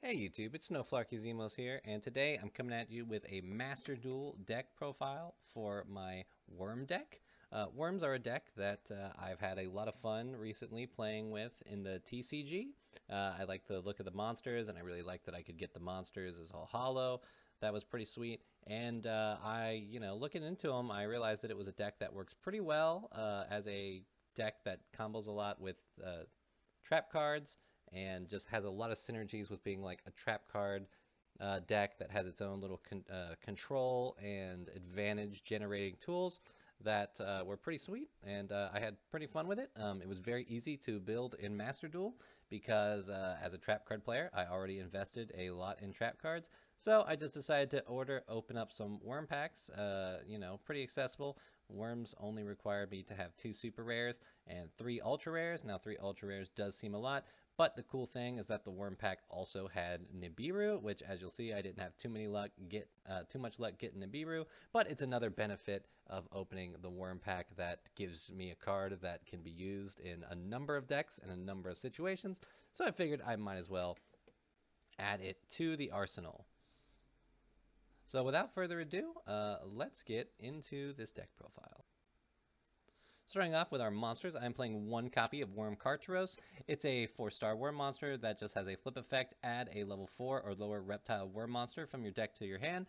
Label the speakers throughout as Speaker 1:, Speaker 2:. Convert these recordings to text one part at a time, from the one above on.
Speaker 1: Hey YouTube, it's Zemos here, and today I'm coming at you with a Master Duel deck profile for my Worm deck. Worms are a deck that I've had a lot of fun recently playing with in the TCG. I like the look of the monsters, and I really like that I could get the monsters as all hollow. That was pretty sweet. And looking into them, I realized that it was a deck that works pretty well as a deck that combos a lot with trap cards and just has a lot of synergies with being like a trap card deck that has its own little control and advantage generating tools that were pretty sweet, and I had pretty fun with it. It was very easy to build in Master Duel because as a trap card player, I already invested a lot in trap cards, so I just decided to open up some worm packs, pretty accessible. Worms only require me to have 2 super rares and 3 ultra rares. Now 3 ultra rares does seem a lot, but the cool thing is that the worm pack also had Nibiru, which, as you'll see, I didn't have too much luck getting Nibiru. But it's another benefit of opening the worm pack that gives me a card that can be used in a number of decks and a number of situations. So I figured I might as well add it to the arsenal. So without further ado, let's get into this deck profile. Starting off with our monsters, I'm playing 1 copy of Worm Carteros. It's a 4-star worm monster that just has a flip effect. Add a level 4 or lower reptile worm monster from your deck to your hand.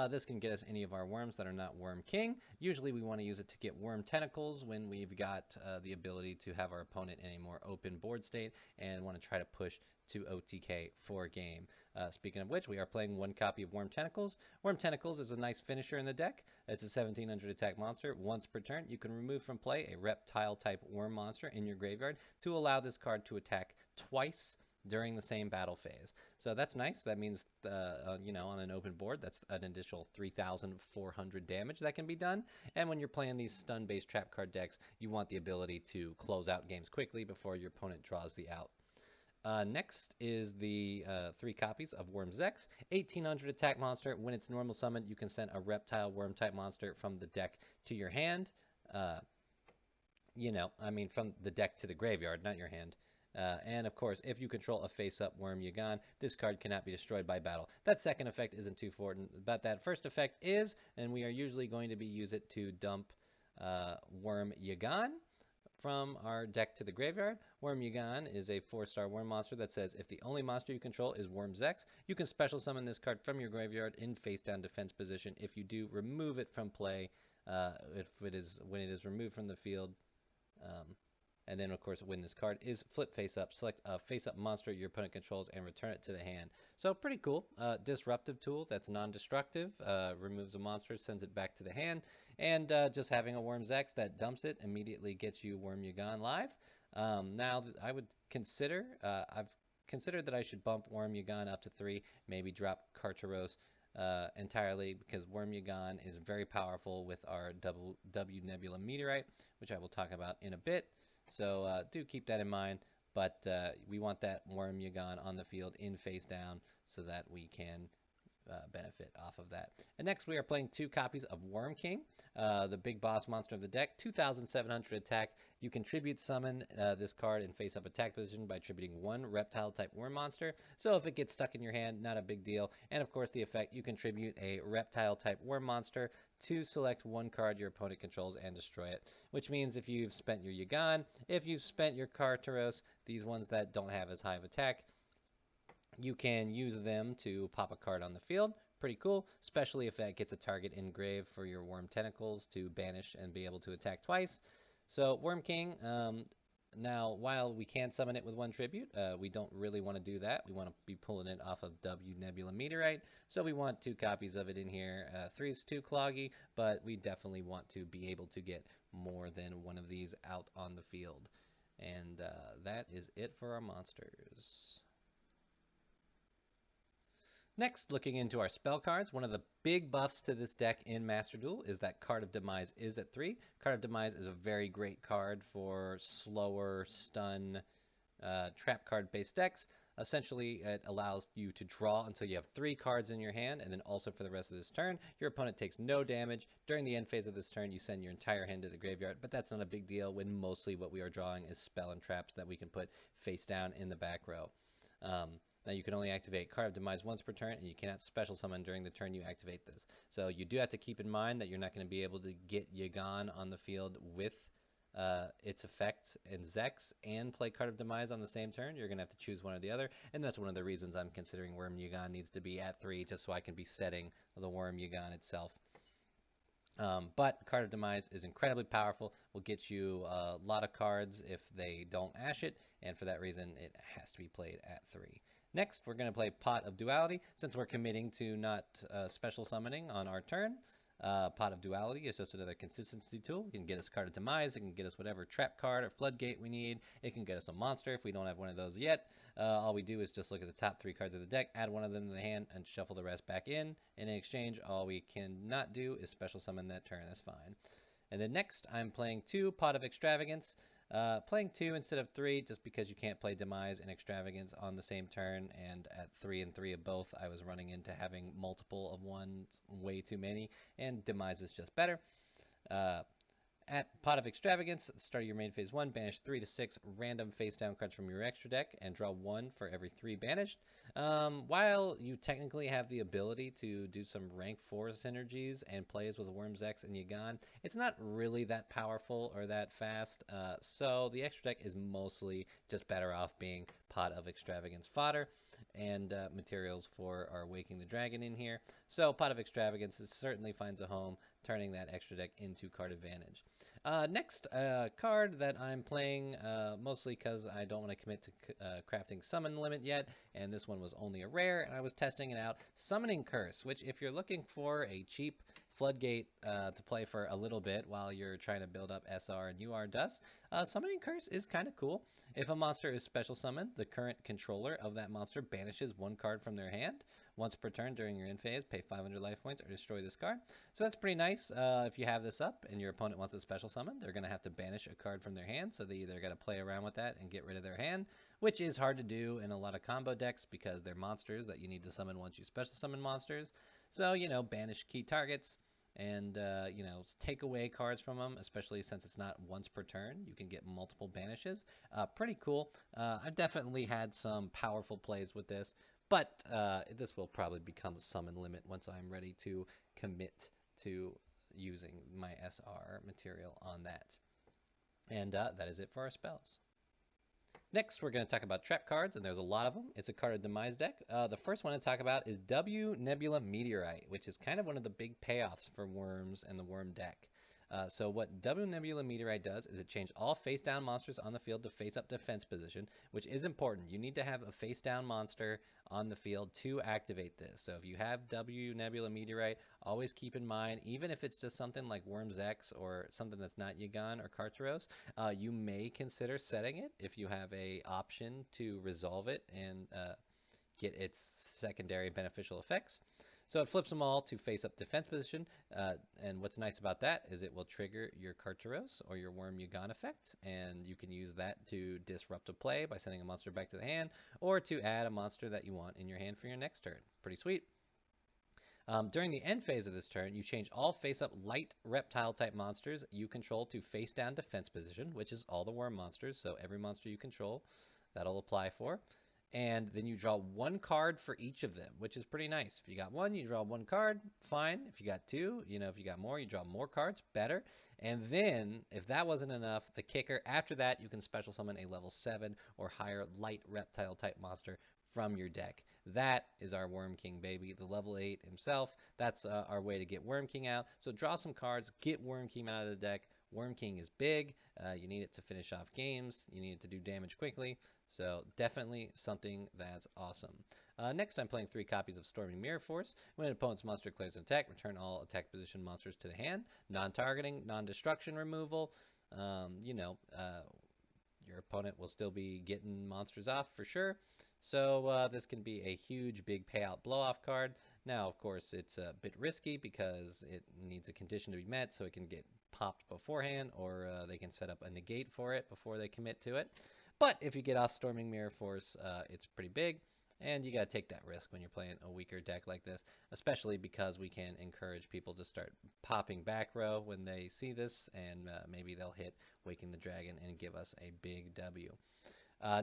Speaker 1: This can get us any of our worms that are not Worm King. Usually we want to use it to get worm tentacles when we've got the ability to have our opponent in a more open board state and want to try to push to OTK for a game. Speaking of which, we are playing 1 copy of Worm Tentacles. Worm Tentacles is a nice finisher in the deck. It's a 1700 attack monster. Once per turn, you can remove from play a reptile-type worm monster in your graveyard to allow this card to attack twice during the same battle phase. So that's nice. That means, on an open board, that's an additional 3,400 damage that can be done. And when you're playing these stun-based trap card decks, you want the ability to close out games quickly before your opponent draws the out. Next is the 3 copies of Worm Zex. 1800 attack monster. When it's normal summoned, you can send a reptile worm type monster from the deck to your hand. From the deck to the graveyard, not your hand. And of course, if you control a face-up Worm Yagan, this card cannot be destroyed by battle. That second effect isn't too important, but that first effect is, and we are usually going to use it to dump Worm Yagan from our deck to the graveyard. Worm Yagan is a 4-star worm monster that says if the only monster you control is Worm Zex, you can special summon this card from your graveyard in face-down defense position. If you do, remove it from play when it is removed from the field. And then, of course, when this card is flip face up, select a face up monster your opponent controls and return it to the hand. So pretty cool. Disruptive tool that's non-destructive, removes a monster, sends it back to the hand, and just having a Worm's X that dumps it immediately gets you Worm Yagan live. Now, I've considered that I should bump Worm Yagan up to 3, maybe drop Carteros entirely, because Worm Yagan is very powerful with our W Nebula Meteorite, which I will talk about in a bit. So do keep that in mind, but we want that Worm Yagan on the field in face down so that we can benefit off of that. And next we are playing 2 copies of Worm King, the big boss monster of the deck. 2,700 attack. You can tribute summon this card in face-up attack position by tributing 1 reptile-type worm monster. So if it gets stuck in your hand, not a big deal. And of course the effect, you can tribute a reptile-type worm monster to select 1 card your opponent controls and destroy it. Which means if you've spent your Yagan, if you've spent your Carteros, these ones that don't have as high of attack, you can use them to pop a card on the field. Pretty cool, especially if that gets a target engraved for your Worm Tentacles to banish and be able to attack twice. So Worm King, now while we can summon it with 1 tribute, we don't really want to do that. We want to be pulling it off of W Nebula Meteorite, so we want 2 copies of it in here. 3 is too cloggy, but we definitely want to be able to get more than 1 of these out on the field. And that is it for our monsters. Next, looking into our spell cards, one of the big buffs to this deck in Master Duel is that Card of Demise is at 3. Card of Demise is a very great card for slower, stun, trap card based decks. Essentially, it allows you to draw until you have 3 cards in your hand, and then also for the rest of this turn, your opponent takes no damage. During the end phase of this turn, you send your entire hand to the graveyard, but that's not a big deal when mostly what we are drawing is spell and traps that we can put face down in the back row. Now you can only activate Card of Demise once per turn, and you cannot special summon during the turn you activate this. So you do have to keep in mind that you're not going to be able to get Yagan on the field with its effect and Zex and play Card of Demise on the same turn. You're going to have to choose one or the other, and that's one of the reasons I'm considering Worm Yagan needs to be at 3, just so I can be setting the Worm Yagan itself. But Card of Demise is incredibly powerful, will get you a lot of cards if they don't ash it, and for that reason it has to be played at 3. Next, we're going to play Pot of Duality. Since we're committing to not special summoning on our turn, Pot of Duality is just another consistency tool. It can get us Card of Demise, it can get us whatever trap card or floodgate we need, it can get us a monster if we don't have one of those yet. All we do is just look at the top 3 cards of the deck, add one of them to the hand, and shuffle the rest back in. In exchange, all we cannot do is special summon that turn. That's fine. And then next, I'm playing 2 Pot of Extravagance. Playing 2 instead of 3 just because you can't play Demise and Extravagance on the same turn, and at 3 and 3 of both, I was running into having multiple of one way too many, and Demise is just better. At Pot of Extravagance, at the start of your main phase 1, banish 3 to 6 random face down cards from your extra deck and draw 1 for every 3 banished. While you technically have the ability to do some rank 4 synergies and plays with Worms X and Yagan, it's not really that powerful or that fast, so the extra deck is mostly just better off being Pot of Extravagance fodder and materials for our Waking the Dragon in here. So Pot of Extravagance certainly finds a home, turning that extra deck into card advantage. Next card that I'm playing, mostly because I don't want to commit to crafting Summon Limit yet, and this one was only a rare, and I was testing it out. Summoning Curse, which if you're looking for a cheap Floodgate to play for a little bit while you're trying to build up SR and UR dust, Summoning Curse is kind of cool. If a monster is special summoned, the current controller of that monster banishes 1 card from their hand. Once per turn during your end phase, pay 500 life points or destroy this card. So that's pretty nice. If you have this up and your opponent wants a special summon, they're going to have to banish a card from their hand, so they either got to play around with that and get rid of their hand, which is hard to do in a lot of combo decks because they're monsters that you need to summon once you special summon monsters. So, banish key targets and, take away cards from them, especially since it's not once per turn. You can get multiple banishes. Pretty cool. I've definitely had some powerful plays with this, but this will probably become a summon limit once I'm ready to commit to using my SR material on that. And that is it for our spells. Next, we're going to talk about trap cards, and there's a lot of them. It's a Card of Demise deck. The first one to talk about is W Nebula Meteorite, which is kind of one of the big payoffs for Worms and the Worm deck. So what W Nebula Meteorite does is it changes all face-down monsters on the field to face-up defense position, which is important. You need to have a face-down monster on the field to activate this. So if you have W Nebula Meteorite, always keep in mind, even if it's just something like Worms X or something that's not Yagan or Kartaros, you may consider setting it if you have a option to resolve it and get its secondary beneficial effects. So it flips them all to face-up defense position, and what's nice about that is it will trigger your Kartaros or your Worm Yagan effect, and you can use that to disrupt a play by sending a monster back to the hand, or to add a monster that you want in your hand for your next turn. Pretty sweet. During the end phase of this turn, you change all face-up light reptile-type monsters you control to face-down defense position, which is all the worm monsters, so every monster you control, that'll apply for. And then you draw 1 card for each of them, which is pretty nice. If you got 1, you draw 1 card, fine. If you got 2, if you got more, you draw more cards, better. And then, if that wasn't enough, the kicker, after that, you can special summon a level 7 or higher light reptile type monster from your deck. That is our Worm King, baby. The level 8 himself. That's our way to get Worm King out. So draw some cards, get Worm King out of the deck. Worm King is big. You need it to finish off games. You need it to do damage quickly. So definitely something that's awesome. Next, I'm playing 3 copies of Storming Mirror Force. When an opponent's monster declares an attack, return all attack position monsters to the hand. Non-targeting, non-destruction removal. Your opponent will still be getting monsters off for sure. So this can be a huge, big payout blow-off card. Now, of course, it's a bit risky because it needs a condition to be met, so it can get popped beforehand, or they can set up a negate for it before they commit to it. But if you get off Storming Mirror Force, it's pretty big, and you got to take that risk when you're playing a weaker deck like this, especially because we can encourage people to start popping back row when they see this, and maybe they'll hit Waking the Dragon and give us a big W.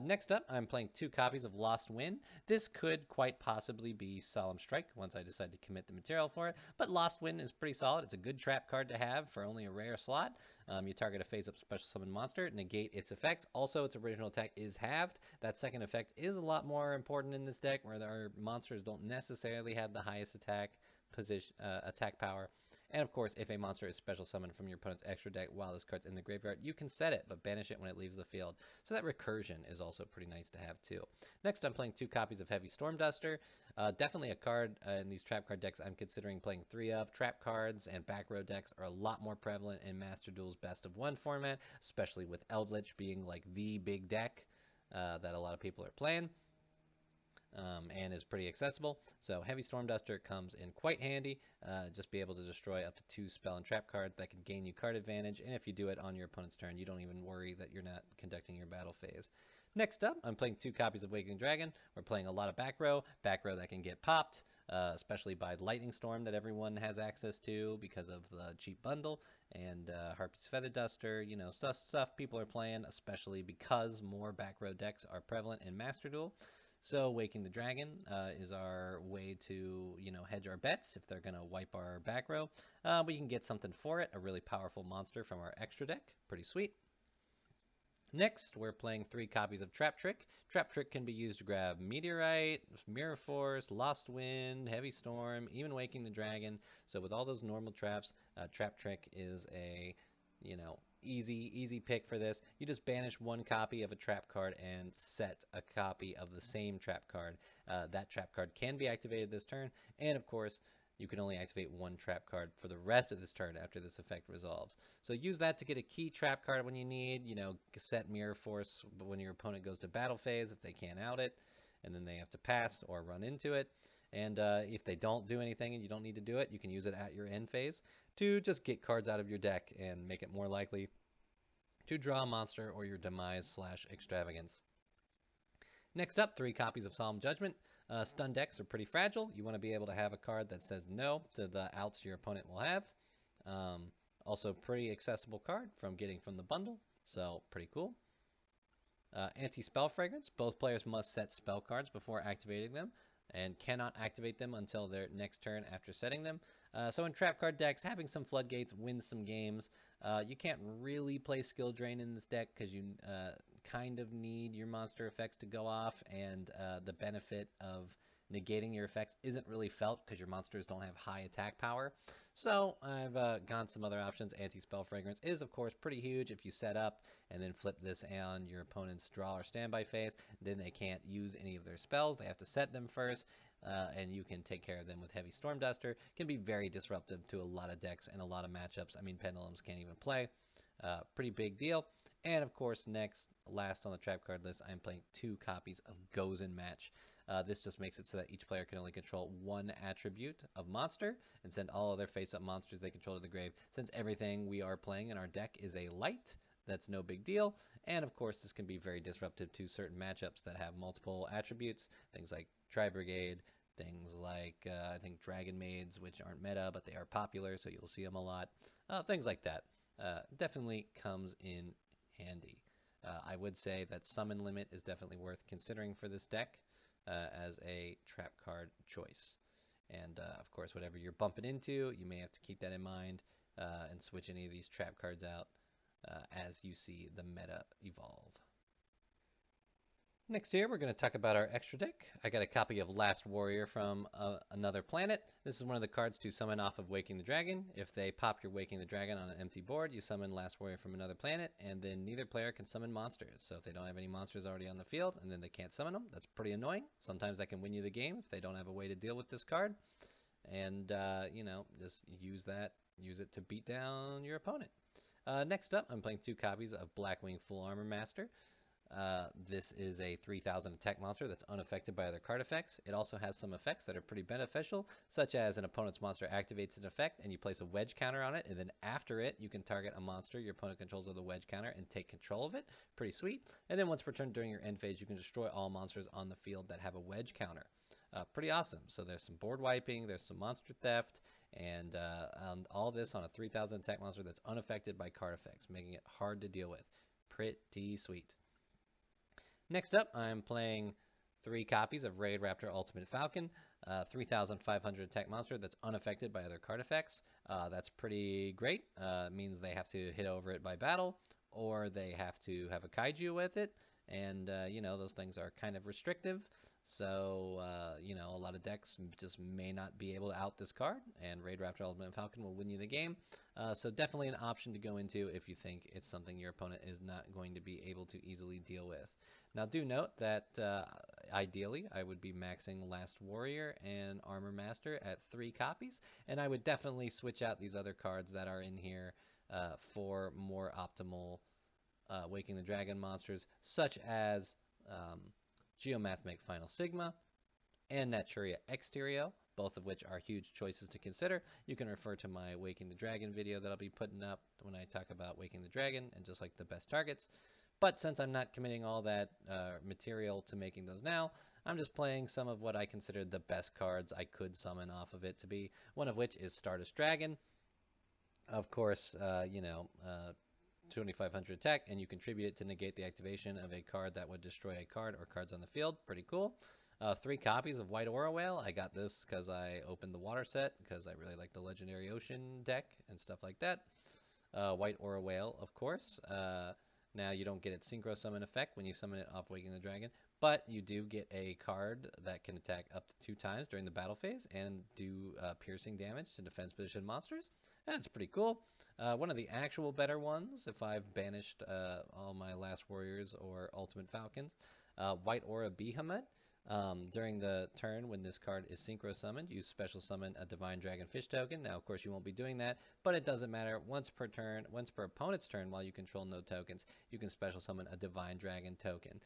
Speaker 1: Next up, I'm playing 2 copies of Lost Wind. This could quite possibly be Solemn Strike once I decide to commit the material for it, but Lost Wind is pretty solid. It's a good trap card to have for only a rare slot. You target a face-up special summon monster, negate its effects. Also, its original attack is halved. That second effect is a lot more important in this deck, where our monsters don't necessarily have the highest attack power. And of course, if a monster is special summoned from your opponent's extra deck while this card's in the graveyard, you can set it, but banish it when it leaves the field. So that recursion is also pretty nice to have too. Next, I'm playing 2 copies of Heavy Stormduster. Definitely a card in these trap card decks I'm considering playing 3 of. Trap cards and back row decks are a lot more prevalent in Master Duel's Best of 1 format, especially with Eldritch being like the big deck that a lot of people are playing. And is pretty accessible. So Heavy Stormduster comes in quite handy. Just be able to destroy up to 2 spell and trap cards that can gain you card advantage, and if you do it on your opponent's turn, you don't even worry that you're not conducting your battle phase. Next up, I'm playing 2 copies of Waking Dragon. We're playing a lot of back row that can get popped, especially by Lightning Storm that everyone has access to because of the cheap bundle, and Harpy's Feather Duster, you know, stuff people are playing, especially because more back row decks are prevalent in Master Duel. So Waking the Dragon is our way to, you know, hedge our bets if they're going to wipe our back row. We can get something for it, a really powerful monster from our extra deck. Pretty sweet. Next, we're playing 3 copies of Trap Trick. Trap Trick can be used to grab Meteorite, Mirror Force, Lost Wind, Heavy Storm, even Waking the Dragon. So with all those normal traps, Trap Trick is a, you know, easy pick for this. You just banish 1 copy of a trap card and set a copy of the same trap card. That trap card can be activated this turn, and of course, you can only activate 1 trap card for the rest of this turn after this effect resolves. So use that to get a key trap card when you need, you know, set Mirror Force when your opponent goes to battle phase if they can't out it, and then they have to pass or run into it. And if they don't do anything and you don't need to do it, you can use it at your end phase to just get cards out of your deck and make it more likely to draw a monster or your demise/extravagance. Next up, 3 copies of Solemn Judgment. Stun decks are pretty fragile. You want to be able to have a card that says no to the outs your opponent will have. Also, pretty accessible card from getting from the bundle, so pretty cool. Anti-Spell Fragrance. Both players must set spell cards before activating them and cannot activate them until their next turn after setting them. So in trap card decks, having some floodgates wins some games. You can't really play skill drain in this deck because you kind of need your monster effects to go off, and the benefit of negating your effects isn't really felt because your monsters don't have high attack power. So I've gone some other options. Anti-Spell Fragrance is, of course, pretty huge if you set up and then flip this on your opponent's draw or standby phase. Then they can't use any of their spells. They have to set them first, and you can take care of them with Heavy Stormduster. Can be very disruptive to a lot of decks and a lot of matchups. I mean, Pendulums can't even play. Pretty big deal. And of course, last on the trap card list, I'm playing 2 copies of Goes in Match. This just makes it so that each player can only control 1 attribute of monster and send all other face-up monsters they control to the grave. Since everything we are playing in our deck is a light, that's no big deal. And of course, this can be very disruptive to certain matchups that have multiple attributes, things like Tri-Brigade, things like, I think, Dragon Maids, which aren't meta, but they are popular, so you'll see them a lot. Things like that. Definitely comes in handy. I would say that Summon Limit is definitely worth considering for this deck as a trap card choice. And of course, whatever you're bumping into, you may have to keep that in mind and switch any of these trap cards out as you see the meta evolve. Next here, we're going to talk about our extra deck. I got a copy of Last Warrior from another planet. This is one of the cards to summon off of Waking the Dragon. If they pop your Waking the Dragon on an empty board, you summon Last Warrior from another planet, and then neither player can summon monsters. So if they don't have any monsters already on the field, and then they can't summon them, that's pretty annoying. Sometimes that can win you the game if they don't have a way to deal with this card. And, you know, just use it to beat down your opponent. Next up, I'm playing 2 copies of Blackwing Full Armor Master. This is a 3000 attack monster that's unaffected by other card effects. It also has some effects that are pretty beneficial, such as an opponent's monster activates an effect and you place a wedge counter on it, and then after it, you can target a monster your opponent controls with a wedge counter and take control of it. Pretty sweet. And then once per turn during your end phase, you can destroy all monsters on the field that have a wedge counter. Pretty awesome. So there's some board wiping, there's some monster theft, and all this on a 3000 attack monster that's unaffected by card effects, making it hard to deal with. Pretty sweet. Next up, I'm playing 3 copies of Raid Raptor Ultimate Falcon, 3,500 attack monster that's unaffected by other card effects. That's pretty great. It means they have to hit over it by battle, or they have to have a kaiju with it, and you know, those things are kind of restrictive. So you know, a lot of decks just may not be able to out this card, and Raid Raptor Ultimate Falcon will win you the game. So definitely an option to go into if you think it's something your opponent is not going to be able to easily deal with. Now do note that ideally I would be maxing Last Warrior and Armor Master at 3 copies, and I would definitely switch out these other cards that are in here for more optimal Waking the Dragon monsters, such as Geomathemic Final Sigma and Naturia Exterio, both of which are huge choices to consider. You can refer to my Waking the Dragon video that I'll be putting up when I talk about Waking the Dragon and just like the best targets. But since I'm not committing all that material to making those now, I'm just playing some of what I consider the best cards I could summon off of it to be, one of which is Stardust Dragon. Of course, you know, 2,500 attack, and you contribute it to negate the activation of a card that would destroy a card or cards on the field. Pretty cool. 3 copies of White Aura Whale. I got this because I opened the water set because I really like the Legendary Ocean deck and stuff like that. White Aura Whale, of course. Now you don't get its Synchro Summon effect when you summon it off Waking the Dragon, but you do get a card that can attack up to 2 times during the battle phase and do piercing damage to defense position monsters. That's pretty cool. One of the actual better ones, if I've banished all my Last Warriors or Ultimate Falcons, White Aura Behemoth. During the turn when this card is Synchro Summoned, you special summon a Divine Dragonfish token. Now, of course, you won't be doing that, but it doesn't matter. Once per opponent's turn, while you control no tokens, you can special summon a Divine Dragon token.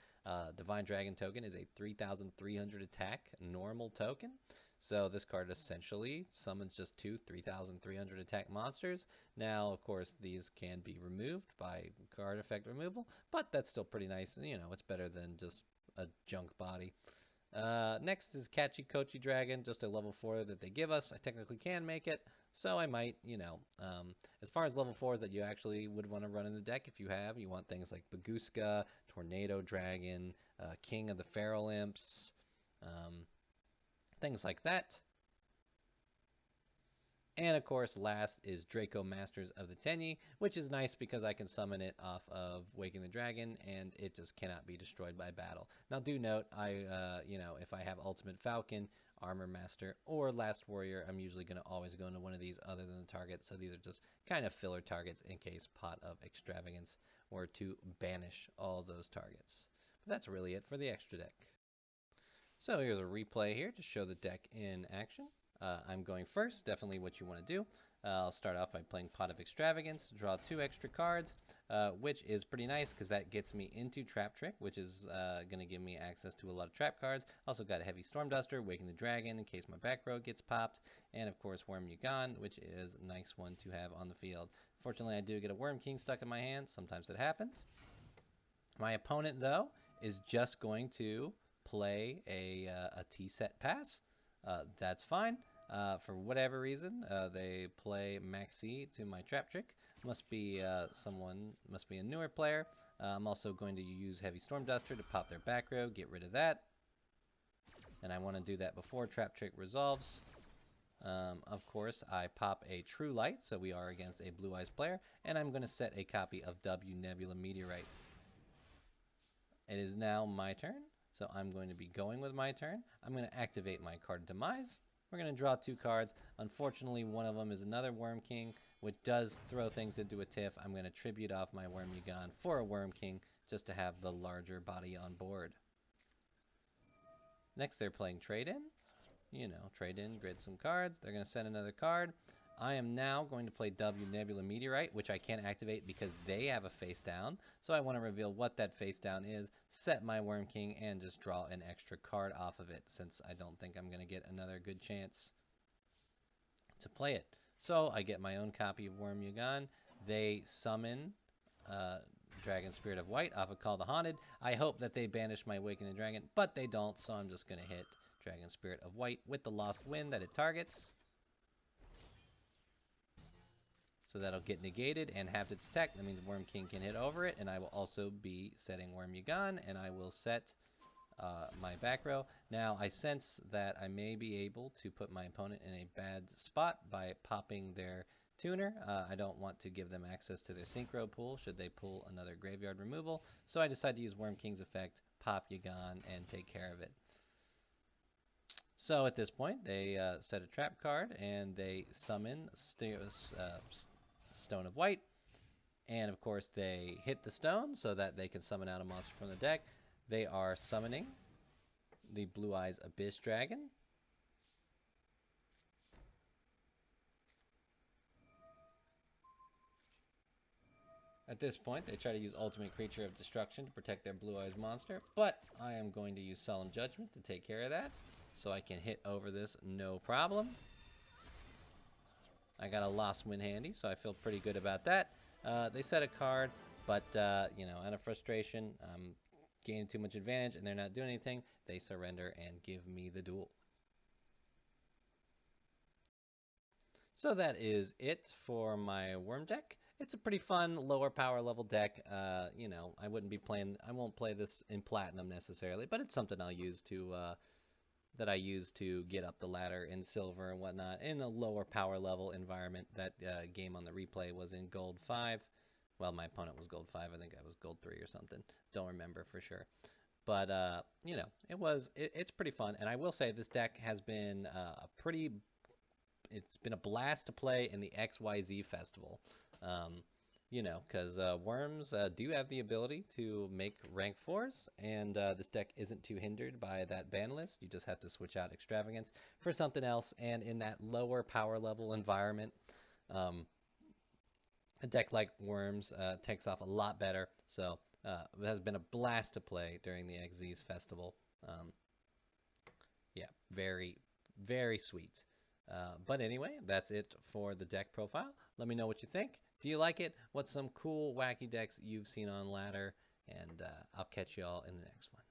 Speaker 1: Divine Dragon token is a 3,300 attack normal token. So this card essentially summons just 2 3,300 attack monsters. Now, of course, these can be removed by card effect removal, but that's still pretty nice. You know, it's better than just a junk body. Next is Kachi Kochi Dragon, just a level 4 that they give us. I technically can make it, so I might, you know, as far as level 4s that you actually would want to run in the deck, if you want things like Baguska, Tornado Dragon, King of the Feral Imps, things like that. And of course, last is Draco Masters of the Tenyi, which is nice because I can summon it off of Waking the Dragon, and it just cannot be destroyed by battle. Now, do note, you know, if I have Ultimate Falcon, Armor Master, or Last Warrior, I'm usually going to always go into one of these other than the target. So these are just kind of filler targets in case Pot of Extravagance were to banish all those targets. But that's really it for the extra deck. So here's a replay here to show the deck in action. I'm going first, definitely what you want to do. I'll start off by playing Pot of Extravagance, draw 2 extra cards, which is pretty nice because that gets me into Trap Trick, which is going to give me access to a lot of trap cards. Also got a Heavy Storm Duster, Waking the Dragon in case my back row gets popped, and of course Worm Yugan, which is a nice one to have on the field. Fortunately, I do get a Worm King stuck in my hand. Sometimes it happens. My opponent, though, is just going to play a T-set pass. That's fine. For whatever reason, they play Maxi to my Trap Trick. Must be a newer player. I'm also going to use Heavy Storm Duster to pop their back row, get rid of that. And I want to do that before Trap Trick resolves. Of course, I pop a True Light, so we are against a Blue Eyes player, and I'm going to set a copy of W Nebula Meteorite. It is now my turn. So I'm going to be going with my turn. I'm going to activate my card Demise. We're going to draw 2 cards. Unfortunately, one of them is another Worm King, which does throw things into a tiff. I'm going to tribute off my Worm Yugan for a Worm King just to have the larger body on board. Next, they're playing Trade In. You know, Trade In, grid some cards. They're going to send another card. I am now going to play W Nebula Meteorite, which I can't activate because they have a face down. So I want to reveal what that face down is, set my Worm King, and just draw an extra card off of it since I don't think I'm going to get another good chance to play it. So I get my own copy of Worm Yugan. They summon Dragon Spirit of White off of Call the Haunted. I hope that they banish my Waking the Dragon, but they don't, so I'm just going to hit Dragon Spirit of White with the Lost Wind that it targets. So that'll get negated and have its attack. That means Worm King can hit over it, and I will also be setting Worm Yugan, and I will set my back row. Now, I sense that I may be able to put my opponent in a bad spot by popping their tuner. I don't want to give them access to their synchro pool should they pull another graveyard removal, so I decide to use Worm King's effect, pop Yugan, and take care of it. So at this point, they set a trap card, and they summon Stone of White, and of course they hit the stone so that they can summon out a monster from the deck. They are summoning the Blue Eyes Abyss Dragon. At this point, they try to use Ultimate Creature of Destruction to protect their Blue Eyes monster, but I am going to use Solemn Judgment to take care of that, so I can hit over this no problem. I got a Lost Win handy, so I feel pretty good about that. They set a card, but, you know, out of frustration, I'm gaining too much advantage, and they're not doing anything. They surrender and give me the duel. So that is it for my Worm deck. It's a pretty fun lower power level deck. You know, I won't play this in Platinum necessarily, but it's something I'll use to, that I use to get up the ladder in Silver and whatnot in a lower power level environment. That game on the replay was in Gold 5. Well, my opponent was Gold 5. I think I was Gold 3 or something. Don't remember for sure. But, you know, it's pretty fun. And I will say this deck has been it's been a blast to play in the XYZ Festival. You know, because Worms do have the ability to make rank 4s, and this deck isn't too hindered by that ban list. You just have to switch out Extravagance for something else, and in that lower power level environment, a deck like Worms takes off a lot better. So it has been a blast to play during the XYZ Festival. Yeah, very, very sweet. But anyway, that's it for the deck profile. Let me know what you think. Do you like it? What's some cool, wacky decks you've seen on ladder? And I'll catch you all in the next one.